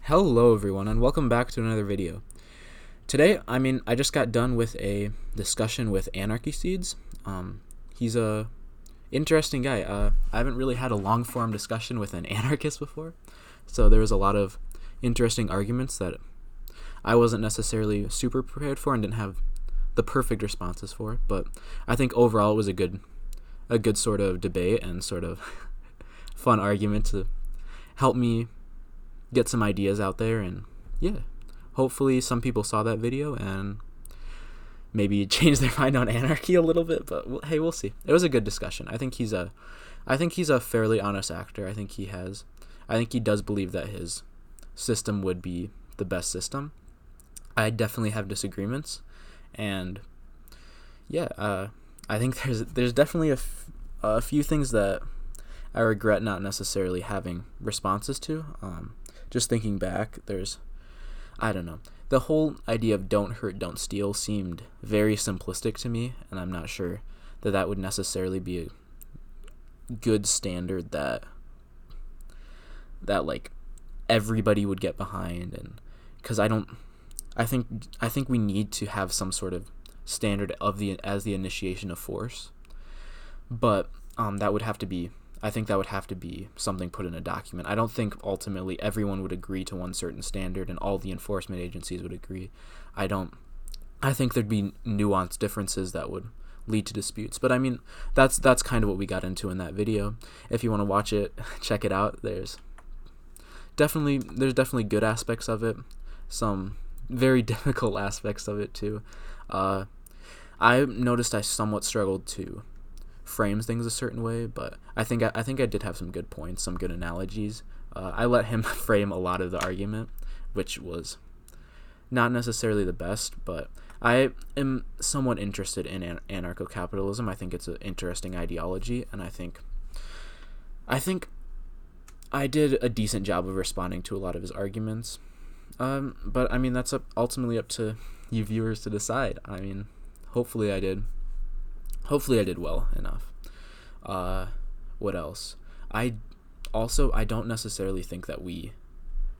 Hello everyone and welcome back to another video. Today, I just got done with a discussion with Anarchy Seeds. He's a interesting guy. I haven't really had a long form discussion with an anarchist before, so there was a lot of interesting arguments that I wasn't necessarily super prepared for and didn't have the perfect responses for, but I think overall it was a good sort of debate and sort of fun argument to help me get some ideas out there. And yeah, hopefully some people saw that video and maybe change their mind on anarchy a little bit, but hey, we'll see. It was a good discussion. I think he's a fairly honest actor. I think he does believe that his system would be the best system. I definitely have disagreements, and yeah, I think there's definitely a few things that I regret not necessarily having responses to. Just thinking back, I don't know. The whole idea of don't hurt, don't steal seemed very simplistic to me, and I'm not sure that would necessarily be a good standard that like everybody would get behind. And because I think we need to have some sort of standard as the initiation of force, but that would have to be something put in a document. I don't think ultimately everyone would agree to one certain standard and all the enforcement agencies would agree. I think there'd be nuanced differences that would lead to disputes. But that's kind of what we got into in that video. If you want to watch it, check it out. There's definitely good aspects of it, some very difficult aspects of it too. I noticed I somewhat struggled to frames things a certain way, but I think I did have some good points, some good analogies. I let him frame a lot of the argument, which was not necessarily the best, but I am somewhat interested in anarcho-capitalism. I think it's an interesting ideology, and I think I did a decent job of responding to a lot of his arguments. But that's ultimately up to you viewers to decide. Hopefully I did well enough. What else? I don't necessarily think that we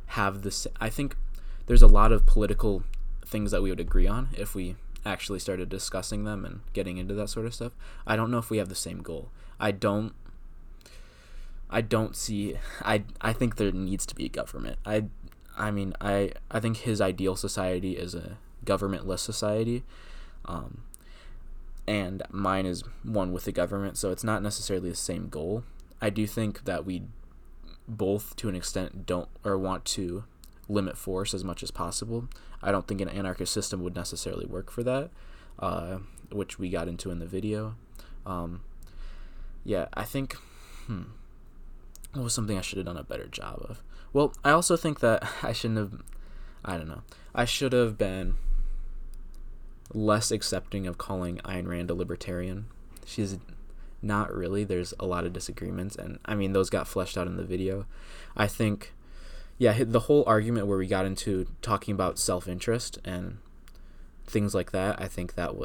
have this. I think there's a lot of political things that we would agree on if we actually started discussing them and getting into that sort of stuff. I don't know if we have the same goal. I think there needs to be a government. I think his ideal society is a governmentless society. And mine is one with the government, so it's not necessarily the same goal. I do think that we both, to an extent, don't or want to limit force as much as possible. I don't think an anarchist system would necessarily work for that, which we got into in the video. Yeah, I think, what was something I should have done a better job of? Well, I also think that I should have been less accepting of calling Ayn Rand a libertarian. She's not really. There's a lot of disagreements, and those got fleshed out in the video. I think, yeah, the whole argument where we got into talking about self-interest and things like that, I think I've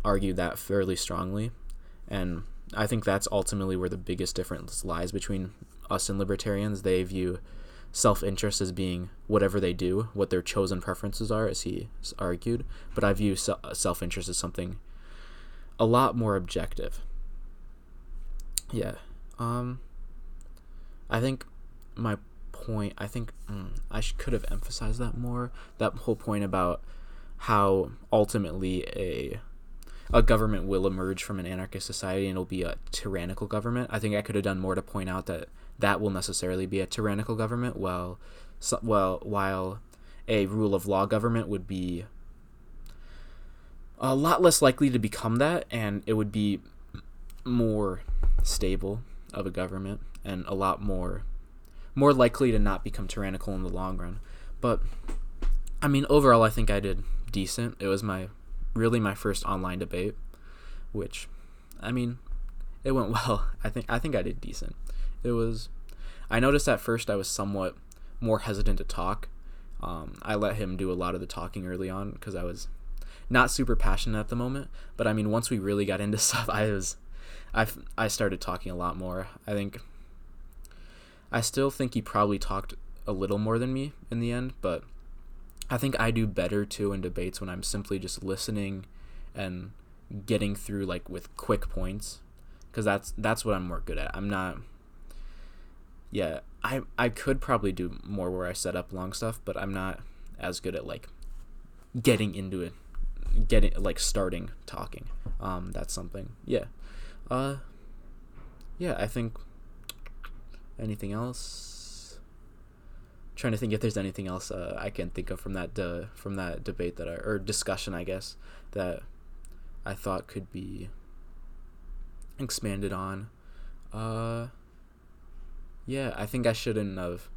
argued that fairly strongly, and I think that's ultimately where the biggest difference lies between us and libertarians. They view self-interest as being whatever they do, what their chosen preferences are, as he argued, but I view self-interest as something a lot more objective. Yeah. I think my point, I could have emphasized that more, that whole point about how ultimately a government will emerge from an anarchist society and it'll be a tyrannical government. I think I could have done more to point out that will necessarily be a tyrannical government, while a rule of law government would be a lot less likely to become that, and it would be more stable of a government and a lot more likely to not become tyrannical in the long run. But overall I think I did decent. It was my first online debate, which it went well. I think I did decent. I noticed at first I was somewhat more hesitant to talk. I let him do a lot of the talking early on because I was not super passionate at the moment. But once we really got into stuff, I started talking a lot more. I think I still think he probably talked a little more than me in the end, but I think I do better too in debates when I'm simply just listening and getting through like with quick points, because that's what I'm more good at. I'm not. Yeah, I could probably do more where I set up long stuff, but I'm not as good at like getting into it, getting like starting talking. That's something. Yeah. Yeah, I think anything else? Trying to think if there's anything else I can think of from that debate that or discussion, I guess, that I thought could be expanded on. Yeah, I think I shouldn't have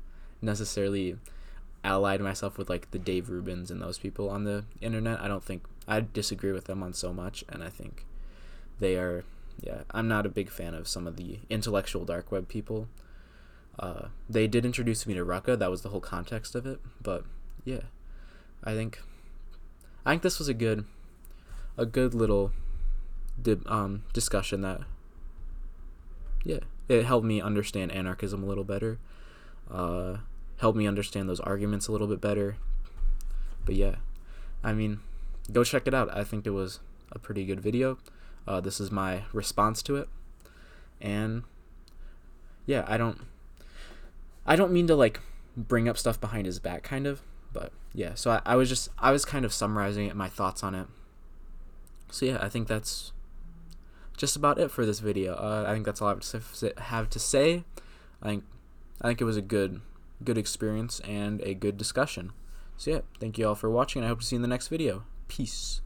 necessarily allied myself with like the Dave Rubins and those people on the internet. I don't think I disagree with them on so much, and I think they are. Yeah, I'm not a big fan of some of the intellectual dark web people. They did introduce me to Rucka. That was the whole context of it. But yeah, I think this was a good little discussion that, yeah, it helped me understand anarchism a little better. Helped me understand those arguments a little bit better. But yeah, I mean, go check it out. I think it was a pretty good video. This is my response to it. And yeah, I don't mean to like bring up stuff behind his back, kind of, but yeah. So I was kind of summarizing it, my thoughts on it. So yeah, I think that's just about it for this video. I think that's all I have to say. I think it was a good experience and a good discussion. So yeah, thank you all for watching, and I hope to see you in the next video. Peace.